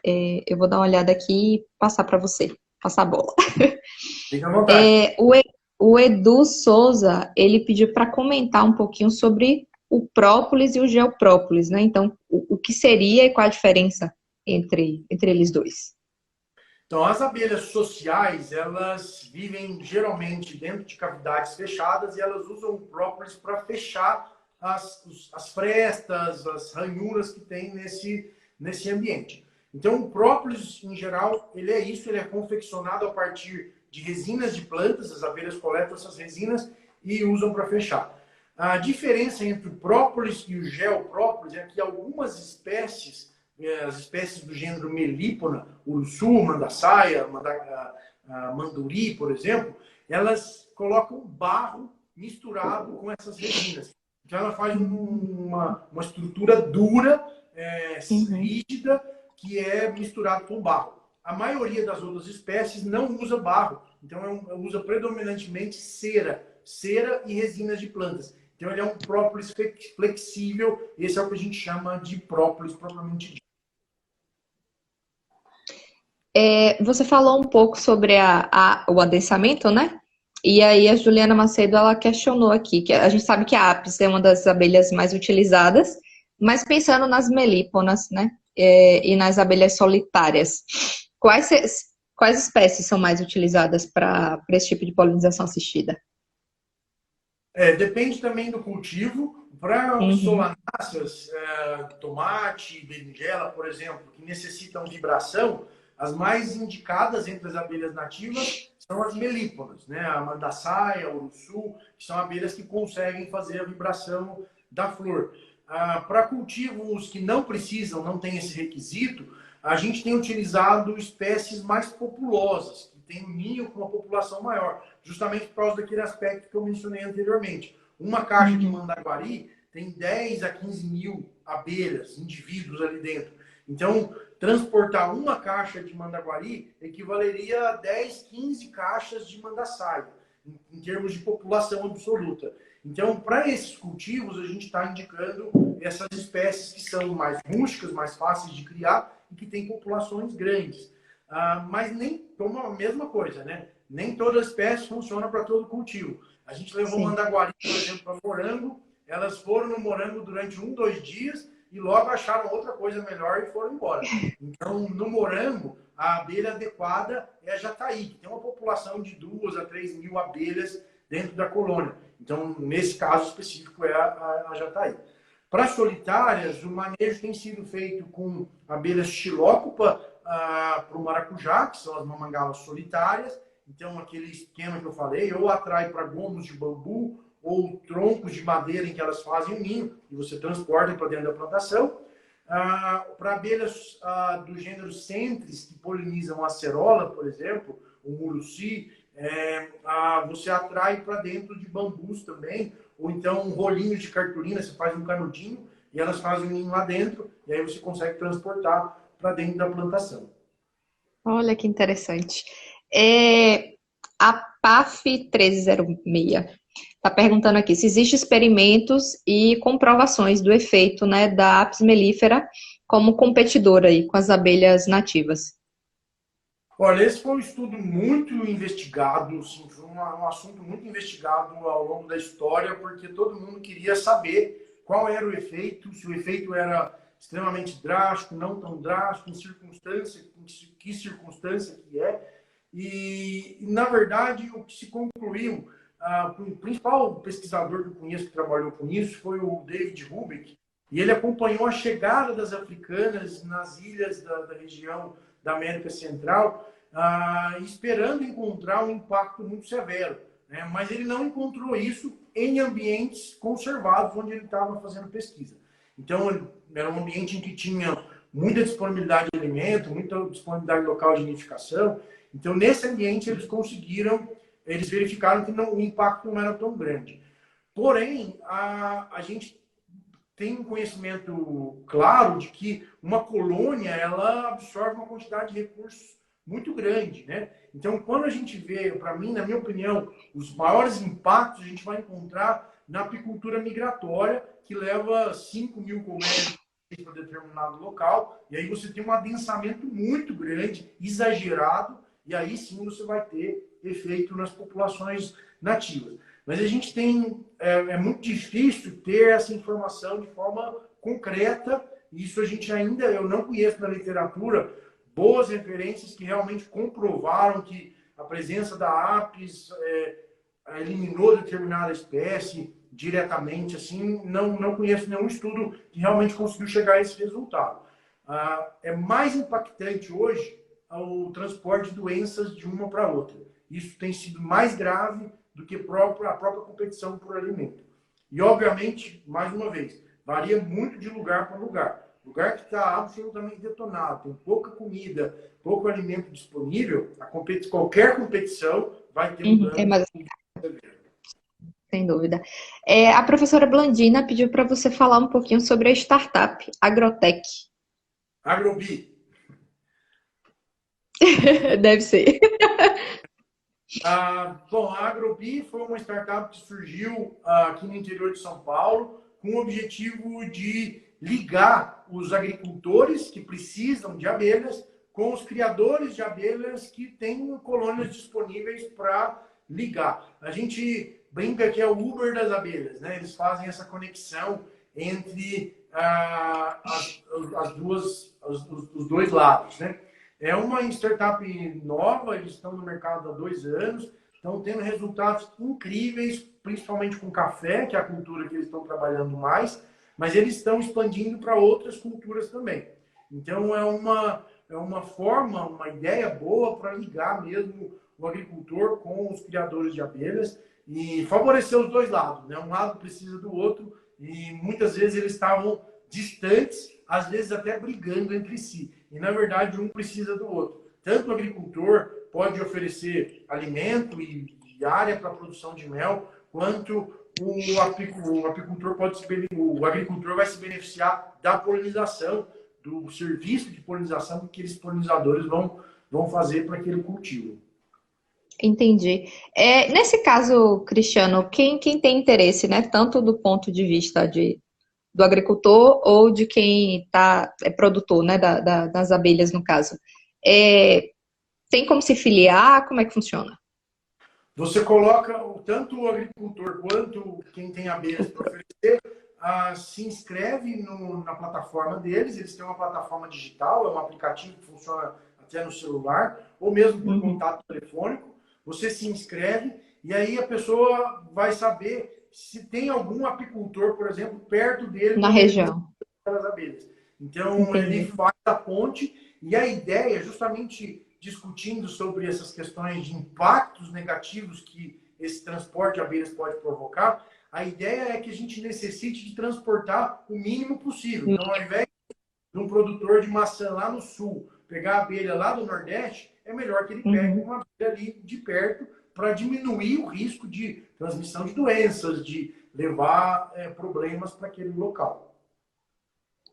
eu vou dar uma olhada aqui e passar para você, passar a bola. Fique à vontade. O Edu Souza, ele pediu para comentar um pouquinho sobre o própolis e o geoprópolis, né? Então, o que seria e qual a diferença entre eles dois? Então, as abelhas sociais, elas vivem geralmente dentro de cavidades fechadas e elas usam o própolis para fechar as frestas, as ranhuras que tem nesse ambiente. Então, o própolis, em geral, ele é isso, ele é confeccionado a partir de resinas de plantas, as abelhas coletam essas resinas e usam para fechar. A diferença entre o própolis e o geoprópolis é que algumas espécies, as espécies do gênero Melípona, uruçu, mandaçaia, manduri, por exemplo, elas colocam barro misturado com essas resinas. Então ela faz uma estrutura dura, rígida, que é misturado com barro. A maioria das outras espécies não usa barro, então usa predominantemente cera e resinas de plantas. Então ele é um própolis flexível, esse é o que a gente chama de própolis propriamente dito. Você falou um pouco sobre o adensamento, né? E aí a Juliana Macedo, ela questionou aqui, que a gente sabe que a Apis é uma das abelhas mais utilizadas, mas pensando nas melíponas, né? E nas abelhas solitárias, quais espécies são mais utilizadas para esse tipo de polinização assistida? Depende também do cultivo. Para solanáceas, tomate, berinjela, por exemplo, que necessitam vibração, as mais indicadas entre as abelhas nativas são as melíponas, né? A mandaçaia, a uruçu, que são abelhas que conseguem fazer a vibração da flor. Para cultivos que não precisam, não tem esse requisito, a gente tem utilizado espécies mais populosas, que têm um ninho com uma população maior, justamente por causa daquele aspecto que eu mencionei anteriormente. Uma caixa de mandaguari tem 10 a 15 mil abelhas, indivíduos ali dentro. Então, transportar uma caixa de mandaguari equivaleria a 10, 15 caixas de mandaçaia, em termos de população absoluta. Então, para esses cultivos, a gente está indicando essas espécies que são mais rústicas, mais fáceis de criar e que têm populações grandes. Mas nem como a mesma coisa, né? Nem toda espécie funciona para todo cultivo. A gente levou mandaguari, por exemplo, para morango. Elas foram no morango durante 1, 2 dias e logo acharam outra coisa melhor e foram embora. Então, no morango, a abelha adequada é a jataí, que tem uma população de 2 a 3 mil abelhas dentro da colônia. Então, nesse caso específico, é a jataí. Para solitárias, o manejo tem sido feito com abelhas xilócopa para o maracujá, que são as mamangalas solitárias. Então, aquele esquema que eu falei, ou atrai para gomos de bambu, ou troncos de madeira em que elas fazem um ninho, e você transporta para dentro da plantação. Para abelhas do gênero centris, que polinizam a acerola, por exemplo, o muruci, você atrai para dentro de bambus também, ou então um rolinho de cartolina, você faz um canudinho, e elas fazem um ninho lá dentro, e aí você consegue transportar para dentro da plantação. Olha que interessante. A PAF 1306 está perguntando aqui se existem experimentos e comprovações do efeito, né, da Apis mellifera como competidora aí com as abelhas nativas. Olha, esse foi um estudo muito investigado, assim, foi um assunto muito investigado ao longo da história, porque todo mundo queria saber qual era o efeito, se o efeito era extremamente drástico, não tão drástico, em que circunstância que é. E, na verdade, o que se concluiu, o principal pesquisador que eu conheço que trabalhou com isso foi o David Rubik, E ele acompanhou a chegada das africanas nas ilhas da região da América Central, esperando encontrar um impacto muito severo, né? Mas ele não encontrou isso em ambientes conservados, onde ele estava fazendo pesquisa. Então, era um ambiente em que tinha muita disponibilidade de alimento, muita disponibilidade local de nidificação. Então, nesse ambiente, eles verificaram que o impacto não era tão grande. Porém, a gente tem um conhecimento claro de que uma colônia ela absorve uma quantidade de recursos muito grande, né? Então, quando a gente vê, para mim, na minha opinião, os maiores impactos a gente vai encontrar na apicultura migratória, que leva 5.000 colmeias para determinado local, e aí você tem um adensamento muito grande, exagerado, e aí sim você vai ter efeito nas populações nativas. Mas a gente tem, é muito difícil ter essa informação de forma concreta, e isso a gente ainda, eu não conheço na literatura, boas referências que realmente comprovaram que a presença da Apis eliminou determinada espécie diretamente, assim, não conheço nenhum estudo que realmente conseguiu chegar a esse resultado. É mais impactante hoje o transporte de doenças de uma para outra. Isso tem sido mais grave do que a própria competição por alimento. E, obviamente, mais uma vez, varia muito de lugar para lugar. Lugar que está absolutamente detonado, tem pouca comida, pouco alimento disponível, qualquer competição vai ter mudança. Sem dúvida. A professora Blandina pediu para você falar um pouquinho sobre a startup Agrotech. Agrobi. Deve ser. Bom, a Agrobi foi uma startup que surgiu aqui no interior de São Paulo com o objetivo de ligar os agricultores que precisam de abelhas com os criadores de abelhas que têm colônias disponíveis para ligar. A gente brinca que é o Uber das abelhas, né? Eles fazem essa conexão entre os dois lados, né? É uma startup nova, eles estão no mercado há 2 anos, estão tendo resultados incríveis, principalmente com café, que é a cultura que eles estão trabalhando mais, mas eles estão expandindo para outras culturas também. Então, é uma forma, uma ideia boa para ligar mesmo o agricultor com os criadores de abelhas e favorecer os dois lados, né? Um lado precisa do outro e muitas vezes eles estavam distantes, às vezes até brigando entre si. E, na verdade, um precisa do outro. Tanto o agricultor pode oferecer alimento e área para a produção de mel, quanto o agricultor vai se beneficiar da polinização, do serviço de polinização que aqueles polinizadores vão fazer para aquele cultivo. Entendi. Nesse caso, Cristiano, quem tem interesse, né, tanto do ponto de vista do agricultor ou de quem é produtor, né, das abelhas, no caso, tem como se filiar? Como é que funciona? Você coloca tanto o agricultor quanto quem tem abelhas para oferecer, se inscreve na plataforma deles. Eles têm uma plataforma digital, é um aplicativo que funciona até no celular, ou mesmo por contato telefônico. Você se inscreve e aí a pessoa vai saber se tem algum apicultor, por exemplo, perto dele. Na região. Das abelhas. Então, ele faz a ponte e a ideia, justamente discutindo sobre essas questões de impactos negativos que esse transporte de abelhas pode provocar, a ideia é que a gente necessite de transportar o mínimo possível. Então, ao invés de um produtor de maçã lá no sul pegar a abelha lá do Nordeste, é melhor que ele pegue uma abelha ali de perto para diminuir o risco de transmissão de doenças, de levar problemas para aquele local.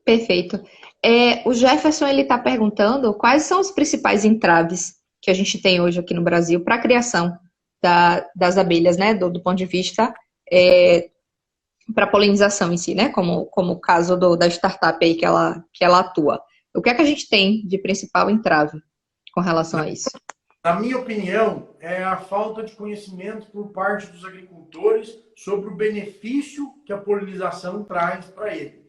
Perfeito. O Jefferson ele está perguntando quais são os principais entraves que a gente tem hoje aqui no Brasil para a criação das abelhas, né? Do ponto de vista para a polinização em si, né? Como o caso da startup aí que ela atua. O que é que a gente tem de principal entrave com relação a isso? Na minha opinião, é a falta de conhecimento por parte dos agricultores sobre o benefício que a polinização traz para ele.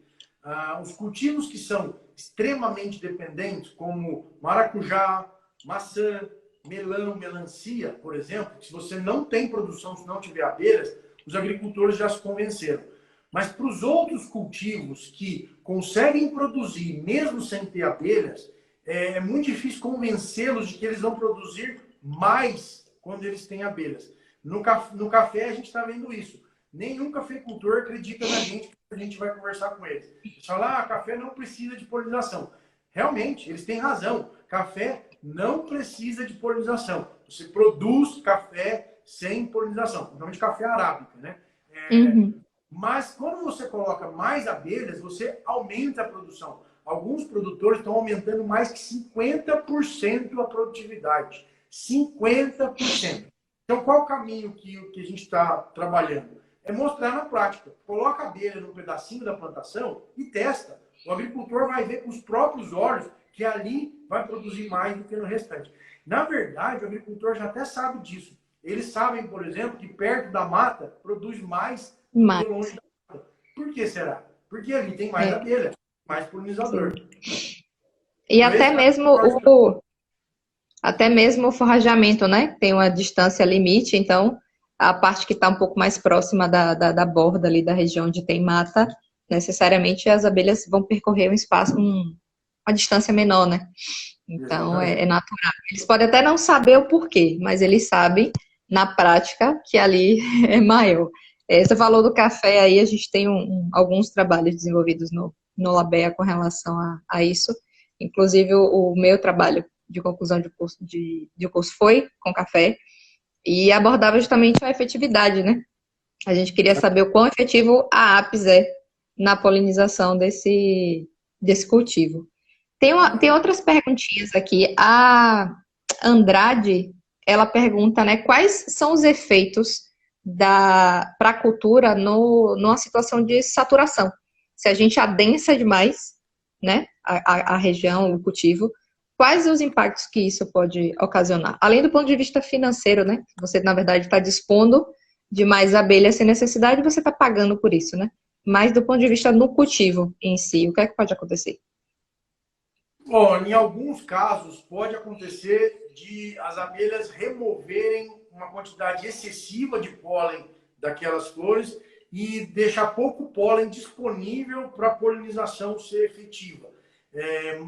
Os cultivos que são extremamente dependentes, como maracujá, maçã, melão, melancia, por exemplo, que se você não tem produção, se não tiver abelhas, os agricultores já se convenceram. Mas para os outros cultivos que conseguem produzir, mesmo sem ter abelhas, é muito difícil convencê-los de que eles vão produzir mais quando eles têm abelhas. No café a gente está vendo isso. Nenhum cafeicultor acredita na gente quando a gente vai conversar com eles. Eles falam, café não precisa de polinização. Realmente, eles têm razão. Café não precisa de polinização. Você produz café sem polinização, principalmente café arábica, né? Mas quando você coloca mais abelhas, você aumenta a produção. Alguns produtores estão aumentando mais que 50% a produtividade. 50%. Então, qual o caminho que a gente está trabalhando? É mostrar na prática. Coloca a abelha num pedacinho da plantação e testa. O agricultor vai ver com os próprios olhos que ali vai produzir mais do que no restante. Na verdade, o agricultor já até sabe disso. Eles sabem, por exemplo, que perto da mata produz mais do que longe da mata. Por que será? Porque ali tem mais abelha, mais polinizador. E até mesmo o forrageamento, né? Tem uma distância limite, então a parte que está um pouco mais próxima da borda ali da região onde tem mata, necessariamente as abelhas vão percorrer um espaço, uma distância menor, né? Então é natural. Eles podem até não saber o porquê, mas eles sabem na prática que ali é maior. Você falou do café aí, a gente tem alguns trabalhos desenvolvidos no Labea com relação a isso. Inclusive o meu trabalho de conclusão de curso foi com café e abordava justamente a efetividade, né? A gente queria saber o quão efetivo a apis é na polinização desse cultivo. Tem outras perguntinhas aqui. A Andrade, ela pergunta, né, quais são os efeitos para a cultura numa situação de saturação? Se a gente adensa demais, né, a região, o cultivo, quais os impactos que isso pode ocasionar? Além do ponto de vista financeiro, né? Você, na verdade, está dispondo de mais abelhas sem necessidade, você está pagando por isso, né? Mas do ponto de vista no cultivo em si, o que é que pode acontecer? Bom, em alguns casos pode acontecer de as abelhas removerem uma quantidade excessiva de pólen daquelas flores e deixar pouco pólen disponível para a polinização ser efetiva.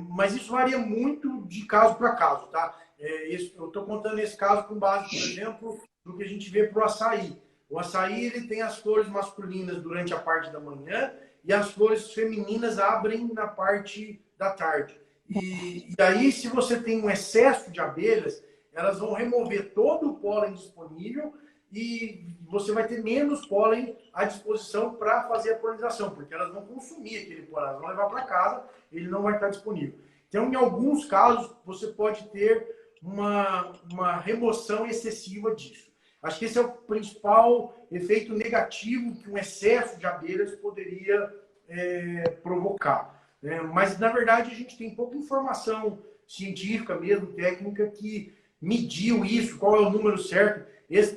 Mas isso varia muito de caso para caso, tá? Eu estou contando esse caso com base, por exemplo, no que a gente vê para o açaí. O açaí ele tem as flores masculinas durante a parte da manhã e as flores femininas abrem na parte da tarde. E aí, se você tem um excesso de abelhas, elas vão remover todo o pólen disponível e você vai ter menos pólen à disposição para fazer a polinização, porque elas vão consumir aquele pólen, elas vão levar para casa, ele não vai estar disponível. Então, em alguns casos, você pode ter uma remoção excessiva disso. Acho que esse é o principal efeito negativo que um excesso de abelhas poderia provocar. Mas, na verdade, a gente tem pouca informação científica mesmo, técnica, que mediu isso, qual é o número certo.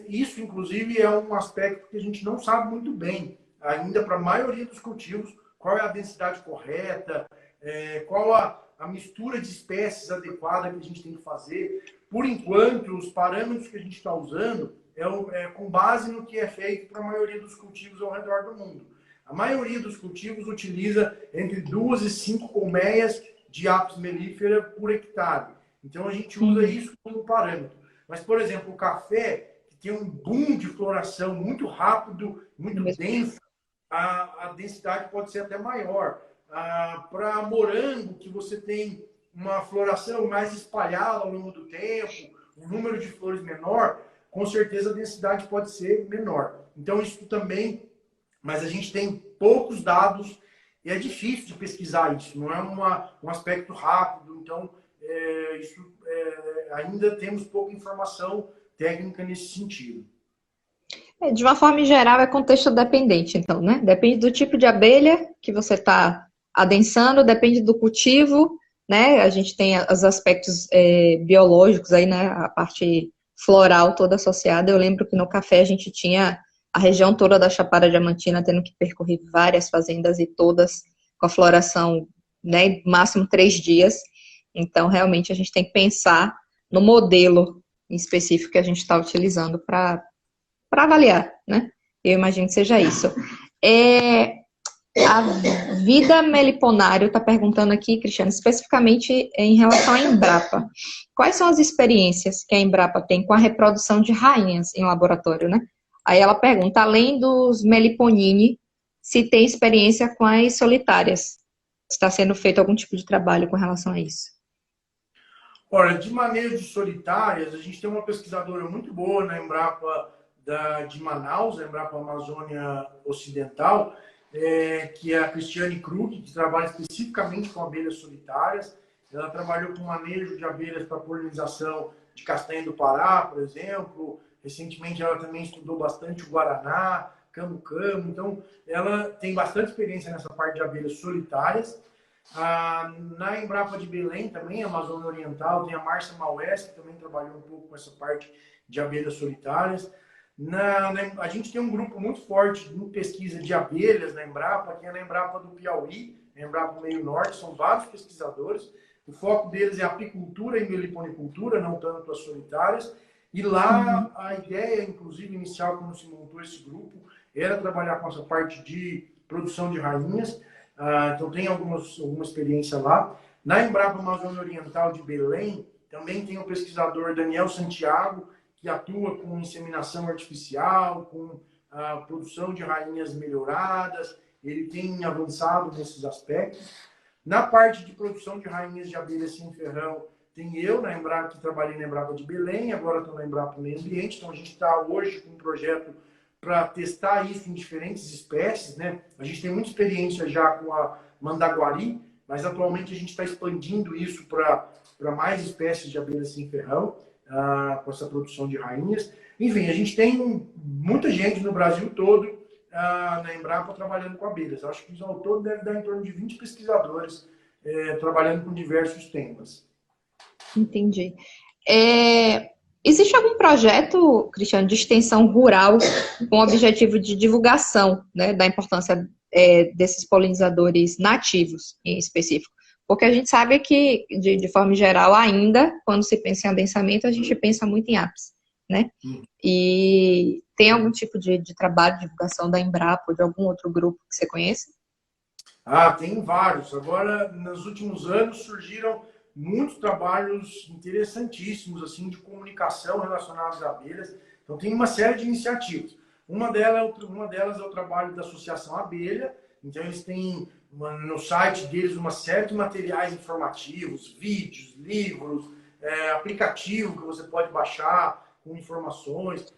Isso, inclusive, é um aspecto que a gente não sabe muito bem, ainda para a maioria dos cultivos, qual é a densidade correta, qual a mistura de espécies adequada que a gente tem que fazer. Por enquanto, os parâmetros que a gente está usando é com base no que é feito para a maioria dos cultivos ao redor do mundo. A maioria dos cultivos utiliza entre 2 e 5 colmeias de apis mellifera por hectare. Então, a gente usa isso como parâmetro. Mas, por exemplo, o café, que tem um boom de floração muito rápido, muito denso, a densidade pode ser até maior. Para morango, que você tem uma floração mais espalhada ao longo do tempo, um número de flores menor, com certeza a densidade pode ser menor. Então, isso também... Mas a gente tem poucos dados e é difícil de pesquisar isso. Não é um aspecto rápido. Então, ainda temos pouca informação técnica nesse sentido. De uma forma geral, é contexto dependente, então, né? Depende do tipo de abelha que você está adensando, depende do cultivo, né? A gente tem os aspectos biológicos aí, né? A parte floral toda associada. Eu lembro que no café a gente tinha a região toda da Chapada Diamantina tendo que percorrer várias fazendas e todas com a floração, né, máximo 3 dias. Então, realmente, a gente tem que pensar no modelo em específico que a gente está utilizando para avaliar, né? Eu imagino que seja isso. A Vida Meliponário está perguntando aqui, Cristiano, especificamente em relação à Embrapa. Quais são as experiências que a Embrapa tem com a reprodução de rainhas em laboratório, né? Aí ela pergunta, além dos Meliponini, se tem experiência com as solitárias. Está sendo feito algum tipo de trabalho com relação a isso? Olha, de manejo de solitárias, a gente tem uma pesquisadora muito boa na Embrapa de Manaus, a Embrapa Amazônia Ocidental, que é a Cristiane Krug, que trabalha especificamente com abelhas solitárias. Ela trabalhou com manejo de abelhas para polinização de castanha do Pará, por exemplo. Recentemente ela também estudou bastante o guaraná, camu-camu. Então, ela tem bastante experiência nessa parte de abelhas solitárias. Na Embrapa de Belém também, Amazônia Oriental, tem a Márcia Maués, que também trabalhou um pouco com essa parte de abelhas solitárias. A gente tem um grupo muito forte em pesquisa de abelhas na Embrapa, que é na Embrapa do Piauí, na Embrapa do Meio Norte, são vários pesquisadores. O foco deles é apicultura e meliponicultura, não tanto as solitárias. E lá a ideia, inclusive, inicial, quando se montou esse grupo, era trabalhar com essa parte de produção de rainhas. Então tem alguma experiência lá. Na Embrapa Amazônia Oriental de Belém, também tem o pesquisador Daniel Santiago, que atua com inseminação artificial, com a produção de rainhas melhoradas. Ele tem avançado nesses aspectos. Na parte de produção de rainhas de abelha sem ferrão, tem eu, na Embrapa, que trabalhei na Embrapa de Belém, agora estou na Embrapa Meio Ambiente. Então a gente está hoje com um projeto para testar isso em diferentes espécies, né? A gente tem muita experiência já com a mandaguari, mas atualmente a gente está expandindo isso para mais espécies de abelhas sem ferrão, com essa produção de rainhas. Enfim, a gente tem muita gente no Brasil todo, na Embrapa, trabalhando com abelhas. Eu acho que ao todo deve dar em torno de 20 pesquisadores trabalhando com diversos temas. Entendi. Existe algum projeto, Cristiano, de extensão rural com o objetivo de divulgação, né, da importância desses polinizadores nativos, em específico? Porque a gente sabe que, de forma geral, ainda, quando se pensa em adensamento, a gente pensa muito em apis, né? E tem algum tipo de trabalho de divulgação da Embrapa ou de algum outro grupo que você conhece? Tem vários. Agora, nos últimos anos, surgiram muitos trabalhos interessantíssimos assim de comunicação relacionados às abelhas. Então tem uma série de iniciativas. Uma delas é o trabalho da Associação Abelha. Então eles têm no site deles uma série de materiais informativos, vídeos, livros, aplicativo que você pode baixar com informações.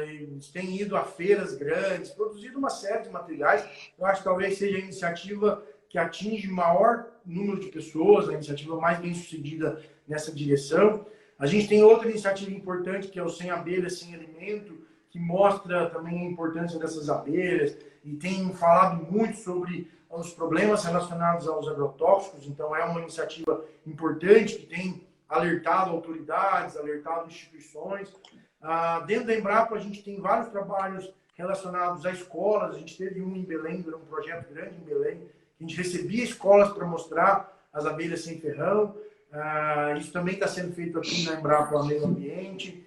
Eles têm ido a feiras grandes, produzido uma série de materiais. Eu acho que talvez seja a iniciativa que atinge maior número de pessoas, a iniciativa mais bem sucedida nessa direção. A gente tem outra iniciativa importante, que é o Sem Abelha, Sem Alimento, que mostra também a importância dessas abelhas e tem falado muito sobre os problemas relacionados aos agrotóxicos. Então, é uma iniciativa importante que tem alertado autoridades, alertado instituições. Dentro da Embrapa, a gente tem vários trabalhos relacionados a escolas. A gente teve um em Belém, um projeto grande em Belém. A gente recebia escolas para mostrar as abelhas sem ferrão. Isso também está sendo feito aqui na Embrapa Meio Ambiente.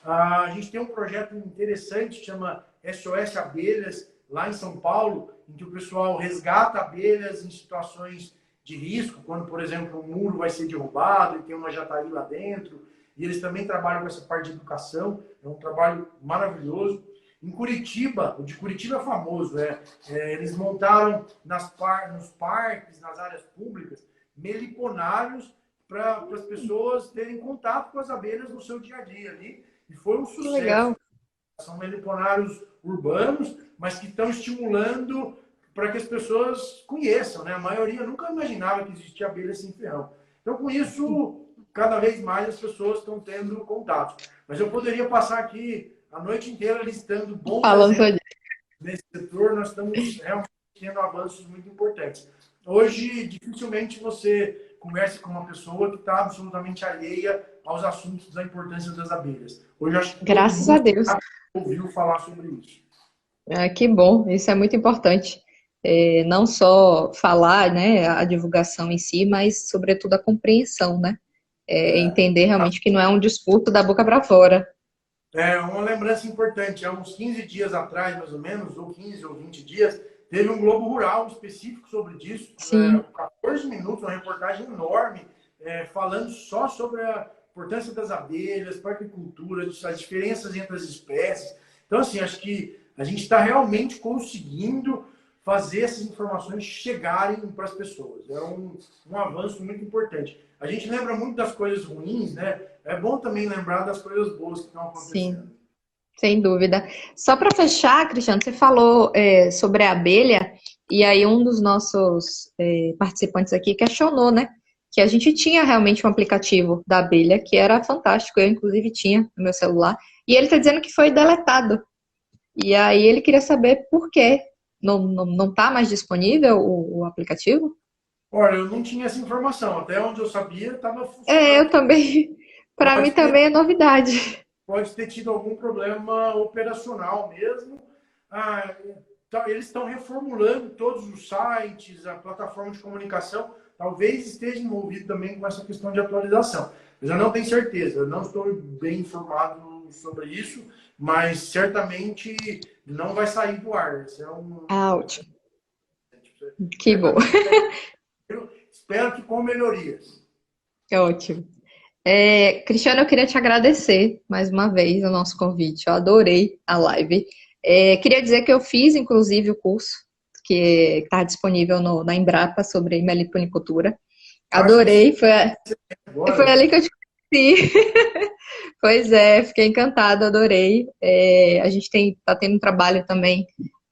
A gente tem um projeto interessante que chama SOS Abelhas, lá em São Paulo, em que o pessoal resgata abelhas em situações de risco, quando, por exemplo, um muro vai ser derrubado e tem uma jataí lá dentro. E eles também trabalham com essa parte de educação. É um trabalho maravilhoso. Em Curitiba, o de Curitiba é famoso, eles montaram nos parques, nas áreas públicas, meliponários para as pessoas terem contato com as abelhas no seu dia a dia ali. E foi um sucesso. Legal. São meliponários urbanos, mas que estão estimulando para que as pessoas conheçam, né? A maioria nunca imaginava que existia abelha sem ferrão. Então, com isso, cada vez mais as pessoas estão tendo contato. Mas eu poderia passar aqui a noite inteira listando bons exemplos nesse setor. Nós estamos realmente tendo avanços muito importantes. Hoje, dificilmente você conversa com uma pessoa que está absolutamente alheia aos assuntos da importância das abelhas. Hoje, acho que graças a Deus ouviu falar sobre isso. Que bom, isso é muito importante. Não só falar, né, a divulgação em si, mas, sobretudo, a compreensão, né? Entender realmente que não é um discurso da boca para fora. É uma lembrança importante. Há uns 15 dias atrás, mais ou menos, ou 15 ou 20 dias, teve um Globo Rural específico sobre isso, Sim, 14 minutos, uma reportagem enorme, falando só sobre a importância das abelhas, para a agricultura, as diferenças entre as espécies. Então, assim, acho que a gente está realmente conseguindo fazer essas informações chegarem para as pessoas. É um avanço muito importante. A gente lembra muito das coisas ruins, né? É bom também lembrar das coisas boas que estão sim. acontecendo. Sem dúvida. Só para fechar, Cristiano, você falou sobre a abelha, e aí um dos nossos participantes aqui questionou, né? Que a gente tinha realmente um aplicativo da abelha, que era fantástico, eu inclusive tinha no meu celular, e ele está dizendo que foi deletado. E aí ele queria saber por quê. Não tá mais disponível o aplicativo? Olha, eu não tinha essa informação. Até onde eu sabia, estava É, funcionando. eu também. Para mim Pode ter, também é novidade. pode ter tido algum problema operacional mesmo. Ah, eles estão reformulando todos os sites, a plataforma de comunicação. Talvez esteja envolvido também com essa questão de atualização. Mas eu não tenho certeza. Eu não estou bem informado sobre isso, mas certamente não vai sair do ar. Isso é Ah, ótimo. Que bom. certamente. Espero que com melhorias. É ótimo. Cristiano, eu queria te agradecer mais uma vez o nosso convite. Eu adorei a live. Queria dizer que eu fiz, inclusive, o curso que está disponível na Embrapa sobre meliponicultura. Acho que sim, Adorei, foi agora. ali que eu te conheci. Pois é, fiquei encantada, adorei. A gente tá tendo um trabalho também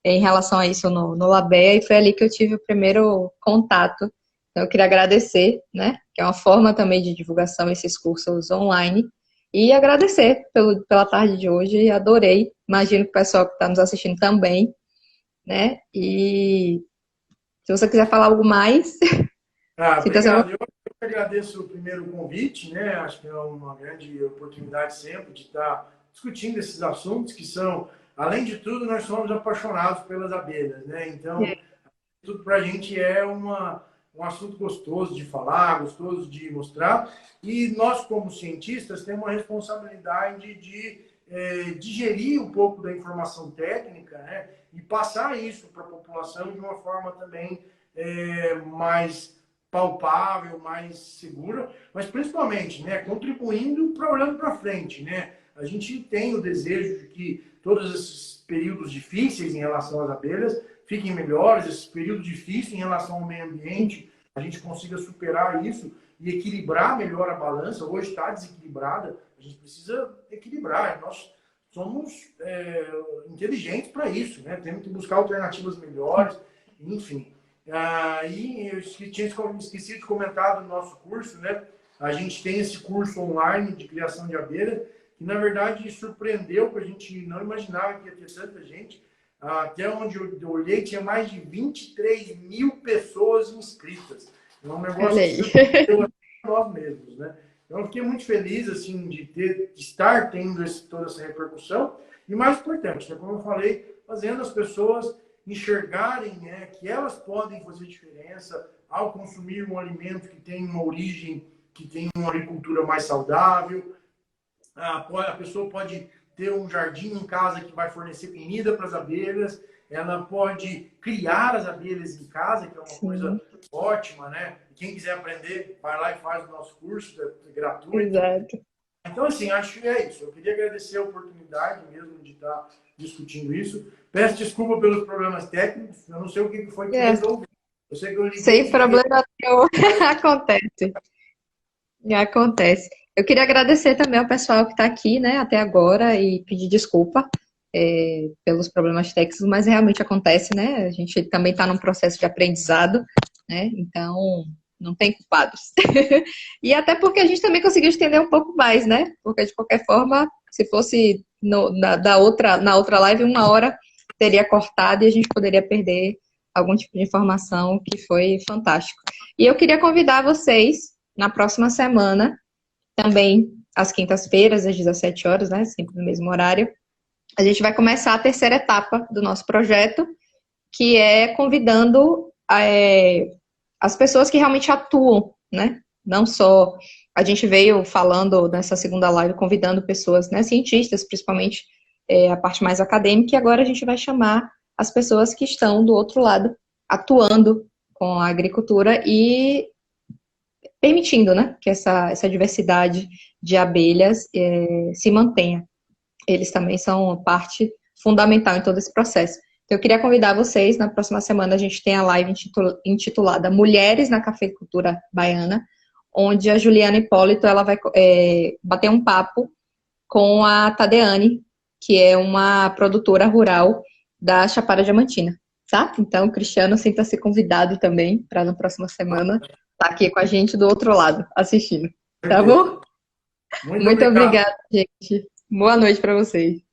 em relação a isso no Labea e foi ali que eu tive o primeiro contato. Então, eu queria agradecer, né? Que é uma forma também de divulgação esses cursos online. E agradecer pela tarde de hoje, adorei. Imagino que o pessoal que está nos assistindo também, né? E se você quiser falar algo mais, sinta-se à Obrigado. Eu que agradeço o primeiro convite, né? Acho que é uma grande oportunidade sempre de estar discutindo esses assuntos que são, além de tudo, nós somos apaixonados pelas abelhas, né? Então, vontade. tudo para a gente é um assunto gostoso de falar, gostoso de mostrar. E nós, como cientistas, temos uma responsabilidade de digerir um pouco da informação técnica, né? E passar isso para a população de uma forma também mais palpável, mais segura, mas principalmente, né, contribuindo para olhando para frente, né? A gente tem o desejo de que todos esses períodos difíceis em relação às abelhas fiquem melhores, esse período difícil em relação ao meio ambiente, a gente consiga superar isso e equilibrar melhor a balança. Hoje está desequilibrada, a gente precisa equilibrar. Nós somos inteligentes para isso, né? Temos que buscar alternativas melhores, enfim. E eu esqueci de comentar do nosso curso, né? A gente tem esse curso online de criação de abelha, que na verdade surpreendeu, porque a gente não imaginava que ia ter tanta gente. Até onde eu olhei, tinha mais de 23 mil pessoas inscritas. É um Olha negócio que aí. surpreendeu a nós mesmos, né? Então, eu fiquei muito feliz, assim, de estar tendo toda essa repercussão. E mais importante, né, como eu falei, fazendo as pessoas enxergarem, né, que elas podem fazer diferença ao consumir um alimento que tem uma origem, que tem uma agricultura mais saudável. A pessoa pode ter um jardim em casa que vai fornecer comida para as abelhas, ela pode criar as abelhas em casa, que é uma coisa Sim, ótima, né? Quem quiser aprender, vai lá e faz o nosso curso, é gratuito. exato. Então, assim, acho que é isso. Eu queria agradecer a oportunidade mesmo de estar discutindo isso. Peço desculpa pelos problemas técnicos, eu não sei o que foi que É, resolveu. Eu sei que eu liguei e sem desliguei. problema nenhum. Acontece. Acontece. Eu queria agradecer também ao pessoal que está aqui, né, até agora e pedir desculpa pelos problemas técnicos, mas realmente acontece, né? A gente também está num processo de aprendizado, né? Então, não tem culpados. E até porque a gente também conseguiu entender um pouco mais, né? Porque de qualquer forma, se fosse na outra live, 1 hora teria cortado e a gente poderia perder algum tipo de informação que foi fantástico. E eu queria convidar vocês na próxima semana, também às quintas-feiras, às 17 horas, né? Sempre no mesmo horário. A gente vai começar a terceira etapa do nosso projeto, que é convidando as pessoas que realmente atuam, né? Não só A gente veio falando nessa segunda live, convidando pessoas, né, cientistas, principalmente a parte mais acadêmica, e agora a gente vai chamar as pessoas que estão do outro lado, atuando com a agricultura e permitindo, né, que essa diversidade de abelhas se mantenha. Eles também são parte fundamental em todo esse processo. Então, eu queria convidar vocês, na próxima semana a gente tem a live intitulada Mulheres na Cafeicultura Baiana, onde a Juliana Hipólito ela vai bater um papo com a Tadeane, que é uma produtora rural da Chapada Diamantina, tá? Então, Cristiano, sinta-se convidado também para na próxima semana estar aqui com a gente do outro lado, assistindo, tá bom? Muito Muito obrigado. obrigada, gente. Boa noite para vocês.